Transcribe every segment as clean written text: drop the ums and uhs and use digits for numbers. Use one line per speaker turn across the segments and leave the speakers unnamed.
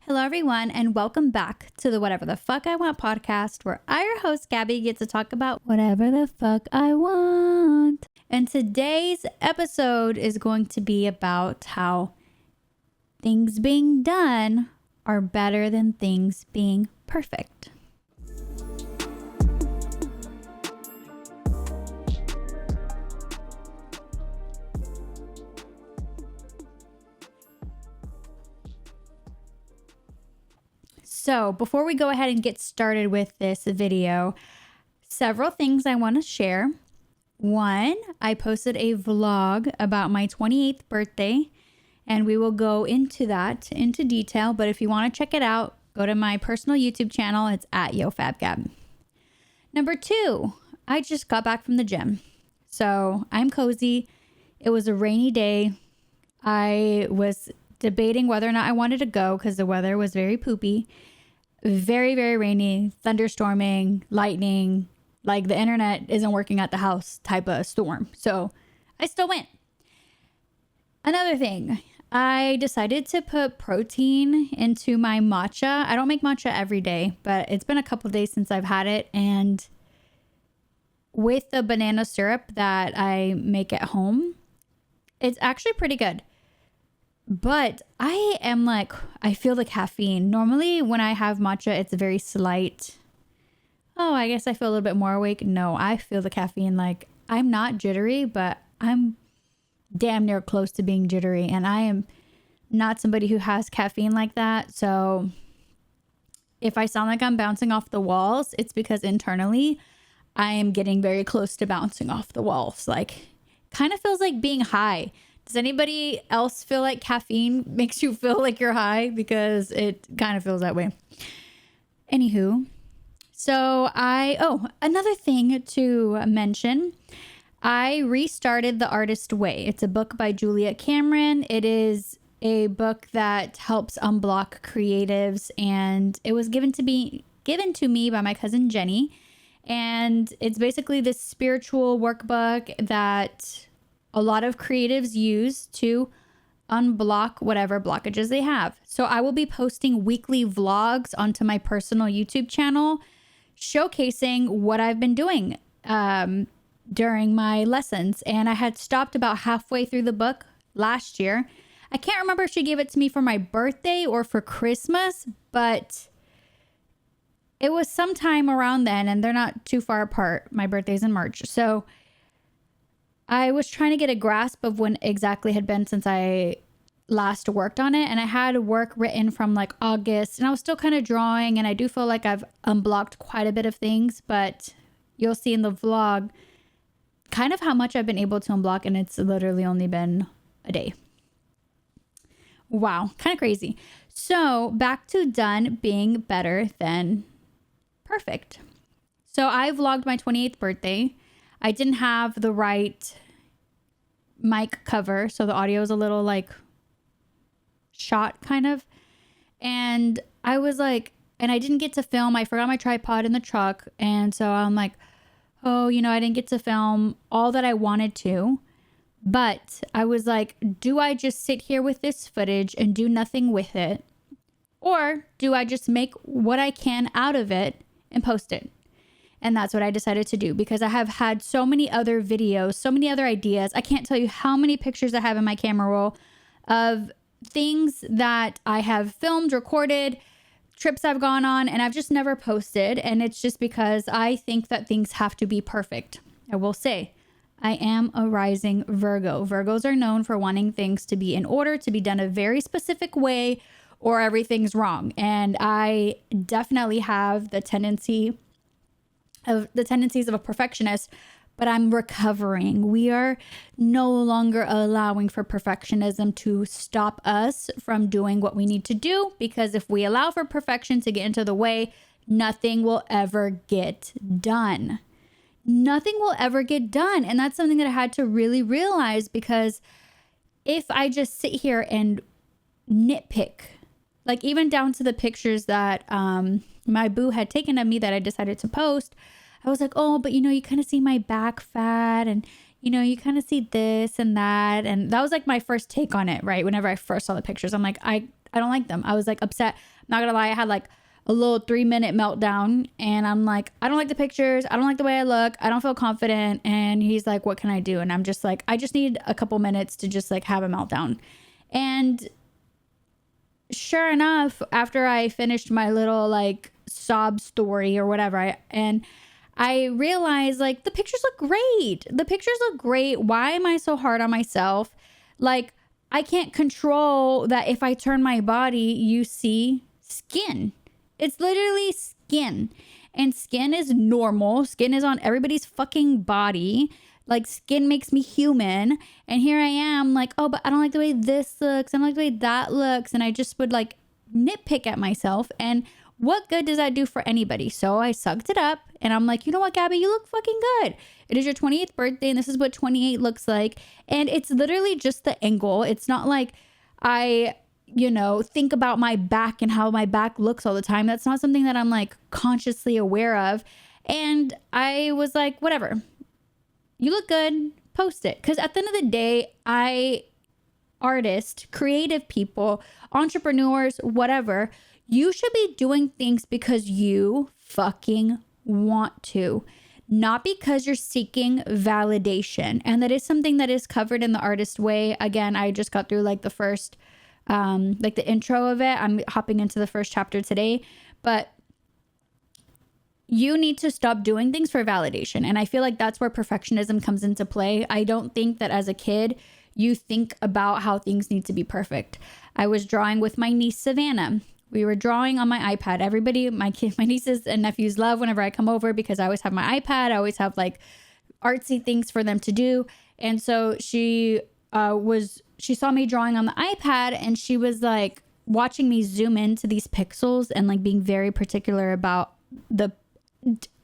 Hello, everyone, and welcome back to the Whatever the Fuck I Want podcast, where I, your host, Gaby, get to talk about whatever the fuck I want. And today's episode is going to be about how things being done are better than things being perfect. So before we go ahead and get started with this video, several things I want to share. One, I posted a vlog about my 28th birthday, and we will go into that into detail. But if you want to check it out, go to my personal YouTube channel. It's at YoFabGab. Number two, I just got back from the gym. So I'm cozy. It was a rainy day. I was debating whether or not I wanted to go because the weather was very poopy. Very, very rainy, thunderstorming, lightning, like the internet isn't working at the house type of storm. So I still went. Another thing, I decided to put protein into my matcha. I don't make matcha every day, but it's been a couple of days since I've had it. And with the banana syrup that I make at home, it's actually pretty good. But I feel the caffeine. Normally when I have matcha, it's very slight. Oh, I guess I feel a little bit more awake. No, I feel the caffeine. Like, I'm not jittery, but I'm damn near close to being jittery. And I am not somebody who has caffeine like that. So if I sound like I'm bouncing off the walls, it's because internally I am getting very close to bouncing off the walls. Like, kind of feels like being high. Does anybody else feel like caffeine makes you feel like you're high? Because it kind of feels that way. Anywho, so another thing to mention, I restarted The Artist Way. It's a book by Julia Cameron. It is a book that helps unblock creatives, and it was given to me by my cousin Jenny. And it's basically this spiritual workbook that a lot of creatives use to unblock whatever blockages they have. So I will be posting weekly vlogs onto my personal YouTube channel showcasing what I've been doing during my lessons. And I had stopped about halfway through the book last year. I can't remember if she gave it to me for my birthday or for Christmas, but it was sometime around then, and they're not too far apart. My birthday's in March. So I was trying to get a grasp of when exactly had been since I last worked on it. And I had work written from like August, and I was still kind of drawing. And I do feel like I've unblocked quite a bit of things, but you'll see in the vlog kind of how much I've been able to unblock. And it's literally only been a day. Wow. Kind of crazy. So back to done being better than perfect. So I vlogged my 28th birthday. I didn't have the right mic cover, so the audio was a little like shot kind of. And I was like, and I didn't get to film. I forgot my tripod in the truck. And so I'm like, oh, I didn't get to film all that I wanted to. But I was like, do I just sit here with this footage and do nothing with it? Or do I just make what I can out of it and post it? And that's what I decided to do, because I have had so many other videos, so many other ideas. I can't tell you how many pictures I have in my camera roll of things that I have filmed, recorded, trips I've gone on, and I've just never posted. And it's just because I think that things have to be perfect. I will say, I am a rising Virgo. Virgos are known for wanting things to be in order, to be done a very specific way, or everything's wrong. And I definitely have the tendencies of a perfectionist, but I'm recovering. We are no longer allowing for perfectionism to stop us from doing what we need to do, because if we allow for perfection to get into the way, nothing will ever get done. Nothing will ever get done. And that's something that I had to really realize, because if I just sit here and nitpick, like even down to the pictures that my boo had taken of me that I decided to post, I was like, oh, but you kind of see my back fat, and you kind of see this and that. And that was like my first take on it, right? Whenever I first saw the pictures, I'm like, I I don't like them. I was like upset. I'm not gonna lie. I had like a little 3-minute meltdown, and I'm like, I don't like the pictures. I don't like the way I look. I don't feel confident. And he's like, what can I do? And I'm just like, I just need a couple minutes to just like have a meltdown. And sure enough, after I finished my little like sob story or whatever, I realized like the pictures look great. The pictures look great. Why am I so hard on myself? Like, I can't control that if I turn my body, you see skin. It's literally skin. And skin is normal. Skin is on everybody's fucking body. Like, skin makes me human. And here I am like, oh, but I don't like the way this looks. I don't like the way that looks. And I just would like nitpick at myself. And what good does that do for anybody? So I sucked it up and I'm like, you know what, Gabby, you look fucking good. It is your 28th birthday and this is what 28 looks like. And it's literally just the angle. It's not like I, think about my back and how my back looks all the time. That's not something that I'm like consciously aware of. And I was like, whatever, you look good, post it. Because at the end of the day, artists, creative people, entrepreneurs, whatever, you should be doing things because you fucking want to, not because you're seeking validation. And that is something that is covered in The Artist Way. Again, I just got through like the first, like the intro of it. I'm hopping into the first chapter today, but you need to stop doing things for validation. And I feel like that's where perfectionism comes into play. I don't think that as a kid, you think about how things need to be perfect. I was drawing with my niece, Savannah. We were drawing on my iPad. Everybody, my nieces and nephews love whenever I come over because I always have my iPad. I always have like artsy things for them to do. And so she saw me drawing on the iPad and she was like watching me zoom into these pixels and like being very particular about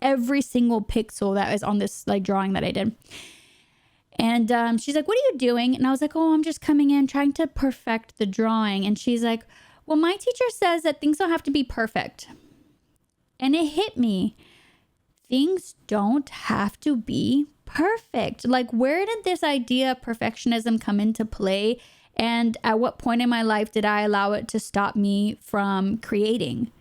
every single pixel that is on this like drawing that I did. And she's like, what are you doing? And I was like, oh, I'm just coming in trying to perfect the drawing. And she's like, well, my teacher says that things don't have to be perfect. And it hit me. Things don't have to be perfect. Like, where did this idea of perfectionism come into play? And at what point in my life did I allow it to stop me from creating?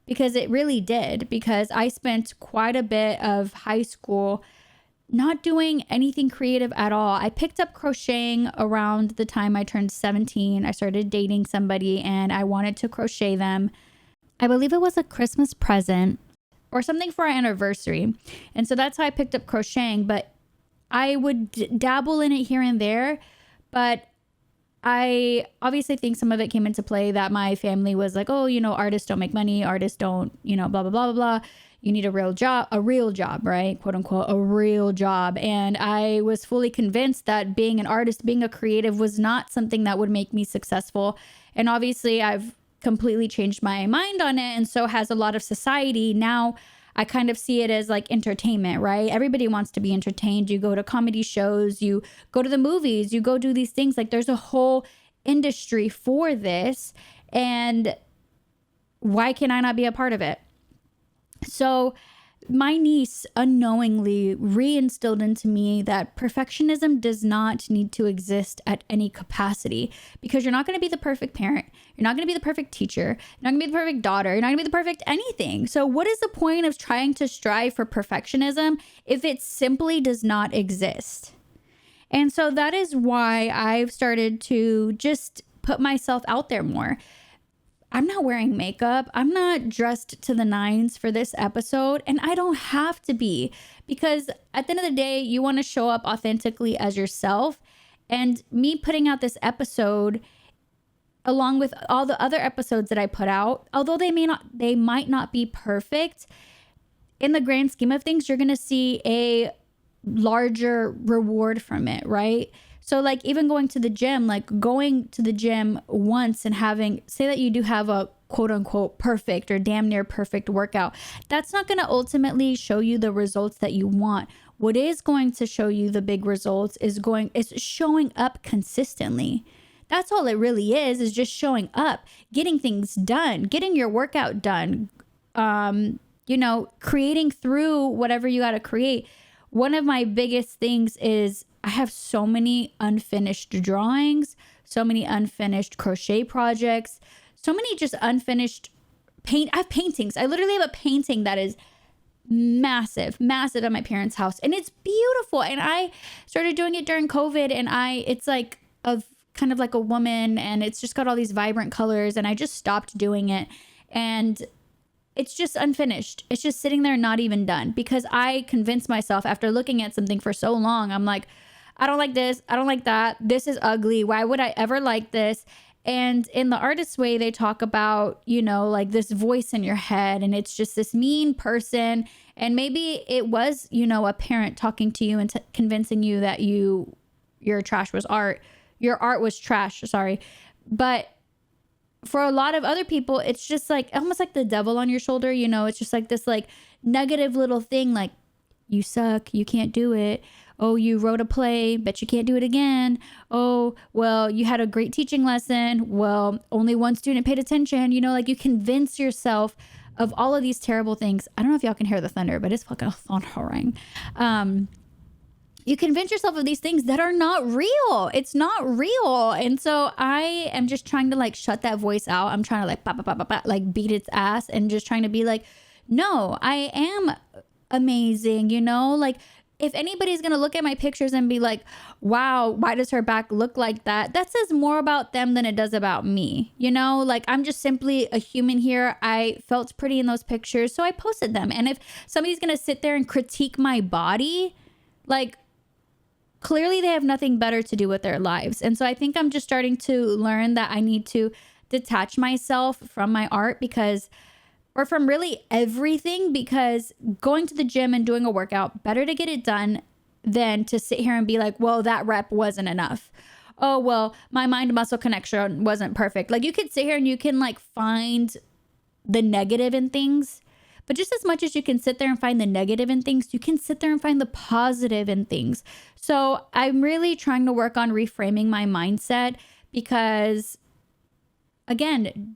Because it really did. Because I spent quite a bit of high school not doing anything creative at all. I picked up crocheting around the time I turned 17. I started dating somebody and I wanted to crochet them. I believe it was a Christmas present or something for our anniversary. And so that's how I picked up crocheting, but I would dabble in it here and there. But I obviously think some of it came into play that my family was like, oh, artists don't make money. Artists don't, blah, blah, blah, blah, blah. You need a real job, right? Quote unquote, a real job. And I was fully convinced that being an artist, being a creative was not something that would make me successful. And obviously I've completely changed my mind on it. And so has a lot of society. Now I kind of see it as like entertainment, right? Everybody wants to be entertained. You go to comedy shows, you go to the movies, you go do these things. Like there's a whole industry for this. And why can I not be a part of it? So my niece unknowingly reinstilled into me that perfectionism does not need to exist at any capacity, because you're not going to be the perfect parent. You're not going to be the perfect teacher. You're not going to be the perfect daughter. You're not going to be the perfect anything. So what is the point of trying to strive for perfectionism if it simply does not exist? And so that is why I've started to just put myself out there more. I'm not wearing makeup. I'm not dressed to the nines for this episode. And I don't have to be, because at the end of the day, you want to show up authentically as yourself. And me putting out this episode, along with all the other episodes that I put out, although they might not be perfect, in the grand scheme of things, you're going to see a larger reward from it, right? So like even going to the gym, like going to the gym once and say that you do have a quote unquote perfect or damn near perfect workout, that's not going to ultimately show you the results that you want. What is going to show you the big results is showing up consistently. That's all it really is just showing up, getting things done, getting your workout done, creating through whatever you got to create. One of my biggest things is I have so many unfinished drawings, so many unfinished crochet projects, so many just unfinished I have paintings. I literally have a painting that is massive at my parents' house, and it's beautiful. And I started doing it during COVID, and it's like of kind of like a woman, and it's just got all these vibrant colors, and I just stopped doing it, and it's just unfinished. It's just sitting there, not even done, because I convinced myself after looking at something for so long, I'm like, I don't like this, I don't like that, this is ugly, why would I ever like this? And in the Artist's Way, they talk about, like this voice in your head, and it's just this mean person. And maybe it was, a parent talking to you and convincing you that your trash was art. Your art was trash, sorry. But for a lot of other people, it's just like almost like the devil on your shoulder. It's just like this like negative little thing, like, you suck, you can't do it. Oh, you wrote a play, bet you can't do it again. Oh, well, you had a great teaching lesson. Well, only one student paid attention. Like you convince yourself of all of these terrible things. I don't know if y'all can hear the thunder, but it's fucking thundering. You convince yourself of these things that are not real. It's not real. And so I am just trying to like shut that voice out. I'm trying to like, like beat its ass, and just trying to be like, no, I am amazing. Like, if anybody's going to look at my pictures and be like, wow, why does her back look like that? That says more about them than it does about me. Like, I'm just simply a human here. I felt pretty in those pictures, so I posted them. And if somebody's going to sit there and critique my body, like, clearly they have nothing better to do with their lives. And so I think I'm just starting to learn that I need to detach myself from my art or from really everything, because going to the gym and doing a workout, better to get it done than to sit here and be like, well, that rep wasn't enough. Oh, well, my mind muscle connection wasn't perfect. Like, you could sit here and you can like find the negative in things, but just as much as you can sit there and find the negative in things, you can sit there and find the positive in things. So I'm really trying to work on reframing my mindset, because again,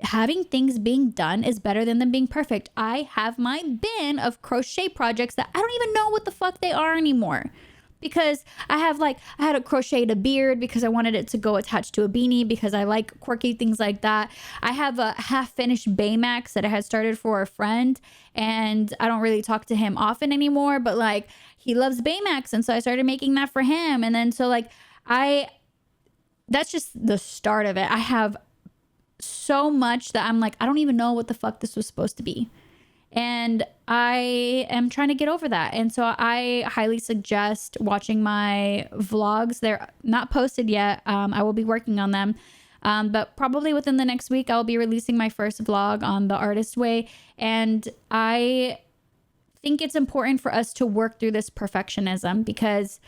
having things being done is better than them being perfect. I have my bin of crochet projects that I don't even know what the fuck they are anymore, because I had a crocheted a beard because I wanted it to go attached to a beanie, because I like quirky things like that. I have a half finished Baymax that I had started for a friend, and I don't really talk to him often anymore, but like he loves Baymax, and so I started making that for him. And then so like that's just the start of it. I have so much that I'm like, I don't even know what the fuck this was supposed to be. And I am trying to get over that. And so I highly suggest watching my vlogs. They're not posted yet. I will be working on them. But probably within the next week, I'll be releasing my first vlog on the Artist Way. And I think it's important for us to work through this perfectionism, because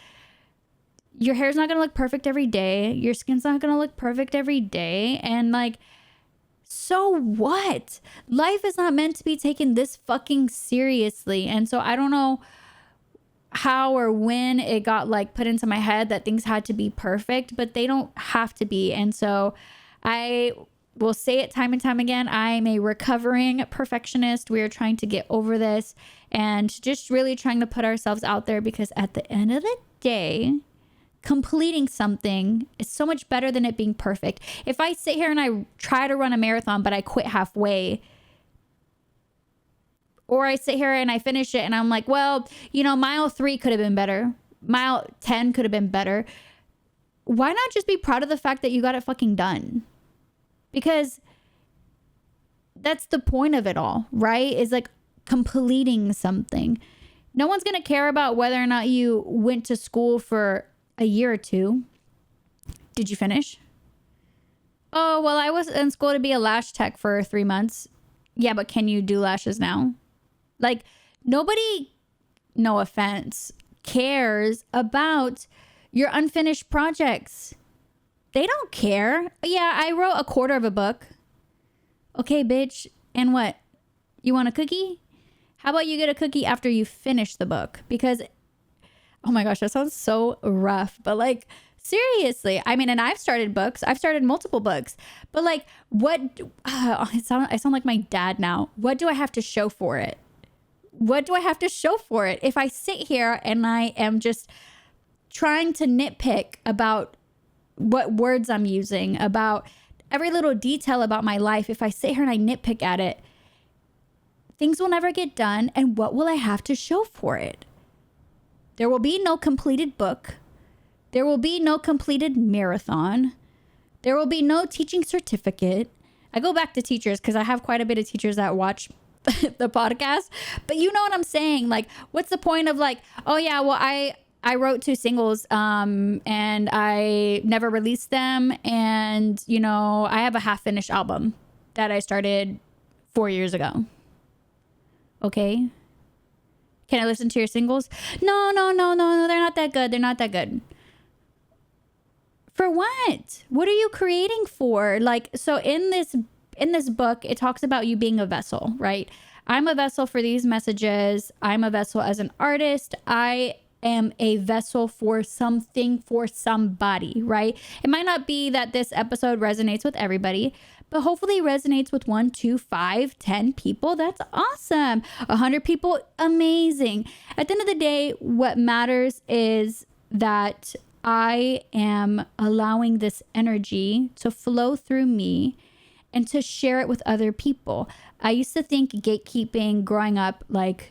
your hair's not going to look perfect every day. Your skin's not going to look perfect every day. And like, so what? Life is not meant to be taken this fucking seriously. And so I don't know how or when it got like put into my head that things had to be perfect, but they don't have to be. And so I will say it time and time again. I'm a recovering perfectionist. We are trying to get over this and just really trying to put ourselves out there, because at the end of the day, completing something is so much better than it being perfect. If I sit here and I try to run a marathon, but I quit halfway, or I sit here and I finish it and I'm like, well, mile 3 could have been better. Mile 10 could have been better. Why not just be proud of the fact that you got it fucking done? Because that's the point of it all, right? Is like completing something. No one's going to care about whether or not you went to school for a year or 2. Did you finish? Oh, well, I was in school to be a lash tech for 3 months. Yeah, but can you do lashes now? Like, nobody, no offense, cares about your unfinished projects. They don't care. Yeah, I wrote a quarter of a book. Okay, bitch. And what? You want a cookie? How about you get a cookie after you finish the book? Because oh my gosh, that sounds so rough. But like, seriously, I mean, and I've started books. I've started multiple books. But like, what? I sound like my dad now. What do I have to show for it? What do I have to show for it? If I sit here and I am just trying to nitpick about what words I'm using, about every little detail about my life, if I sit here and I nitpick at it, things will never get done. And what will I have to show for it? There will be no completed book. There will be no completed marathon. There will be no teaching certificate. I go back to teachers because I have quite a bit of teachers that watch the podcast. But you know what I'm saying? Like, what's the point of like, oh yeah, well, I wrote 2 singles and I never released them. And, you know, I have a half-finished album that I started 4 years ago. Okay. Can I listen to your singles? No. They're not that good. They're not that good. For what? What are you creating for? Like, so in this book, it talks about you being a vessel, right? I'm a vessel for these messages. I'm a vessel as an artist. I am a vessel for something, for somebody, right? It might not be that this episode resonates with everybody, but hopefully it resonates with 1, 2, 5, 10 people. That's awesome. 100 people, amazing. At the end of the day, what matters is that I am allowing this energy to flow through me and to share it with other people. I used to think gatekeeping growing up, like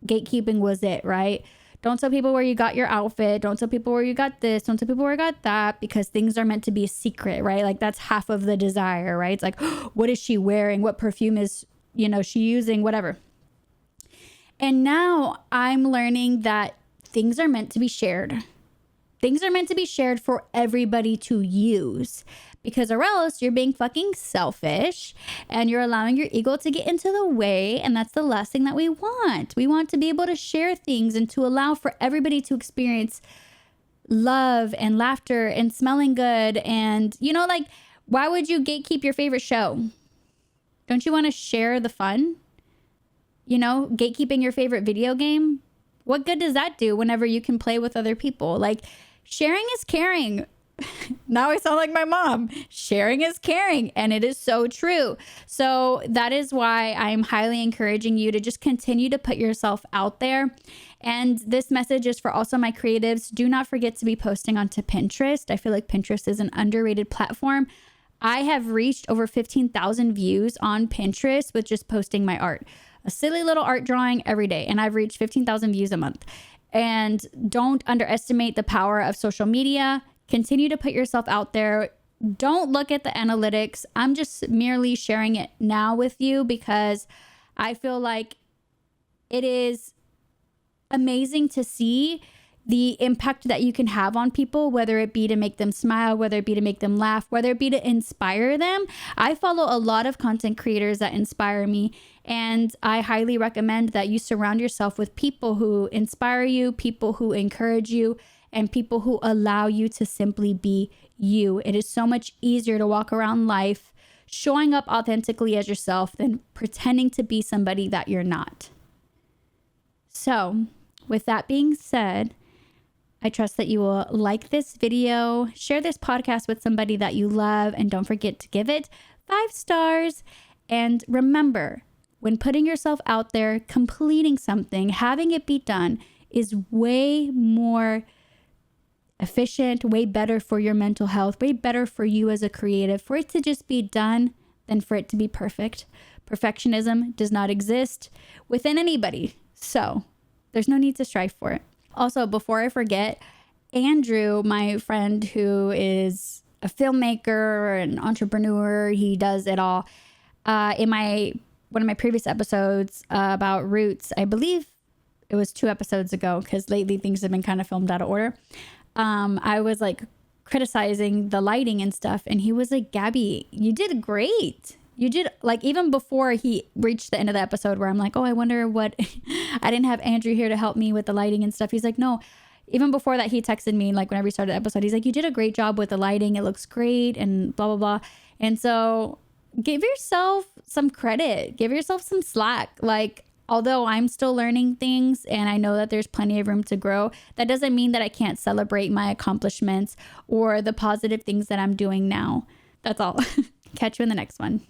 gatekeeping was it, right? Don't tell people where you got your outfit. Don't tell people where you got this. Don't tell people where you got that, because things are meant to be a secret, right? Like that's half of the desire, right? It's like, what is she wearing? What perfume is, you know, she using? Whatever. And now I'm learning that things are meant to be shared. Things are meant to be shared for everybody to use, because or else you're being fucking selfish and you're allowing your ego to get into the way. And that's the last thing that we want. We want to be able to share things and to allow for everybody to experience love and laughter and smelling good. And, you know, like, why would you gatekeep your favorite show? Don't you want to share the fun? You know, gatekeeping your favorite video game? What good does that do whenever you can play with other people? Like, sharing is caring. Now I sound like my mom. Sharing is caring. And it is so true. So that is why I'm highly encouraging you to just continue to put yourself out there. And this message is for also my creatives. Do not forget to be posting onto Pinterest. I feel like Pinterest is an underrated platform. I have reached over 15,000 views on Pinterest with just posting my art. A silly little art drawing every day. And I've reached 15,000 views a month. And don't underestimate the power of social media. Continue to put yourself out there. Don't look at the analytics. I'm just merely sharing it now with you because I feel like it is amazing to see the impact that you can have on people, whether it be to make them smile, whether it be to make them laugh, whether it be to inspire them. I follow a lot of content creators that inspire me, and I highly recommend that you surround yourself with people who inspire you, people who encourage you, and people who allow you to simply be you. It is so much easier to walk around life showing up authentically as yourself than pretending to be somebody that you're not. So, with that being said, I trust that you will like this video, share this podcast with somebody that you love, and don't forget to give it 5 stars. And remember, when putting yourself out there, completing something, having it be done is way more efficient, way better for your mental health, way better for you as a creative, for it to just be done than for it to be perfect. Perfectionism does not exist within anybody, so there's no need to strive for it. Also, before I forget, Andrew, my friend who is a filmmaker, an entrepreneur, he does it all. In one of my previous episodes about roots, I believe it was 2 episodes ago, because lately things have been kind of filmed out of order. I was like criticizing the lighting and stuff, and he was like, Gabby, you did great. You did, like, even before he reached the end of the episode where I'm like, oh, I wonder what, I didn't have Andrew here to help me with the lighting and stuff. He's like, no, even before that, he texted me, like, whenever we started the episode, he's like, you did a great job with the lighting. It looks great and blah, blah, blah. And so give yourself some credit, give yourself some slack. Like, although I'm still learning things and I know that there's plenty of room to grow, that doesn't mean that I can't celebrate my accomplishments or the positive things that I'm doing now. That's all. Catch you in the next one.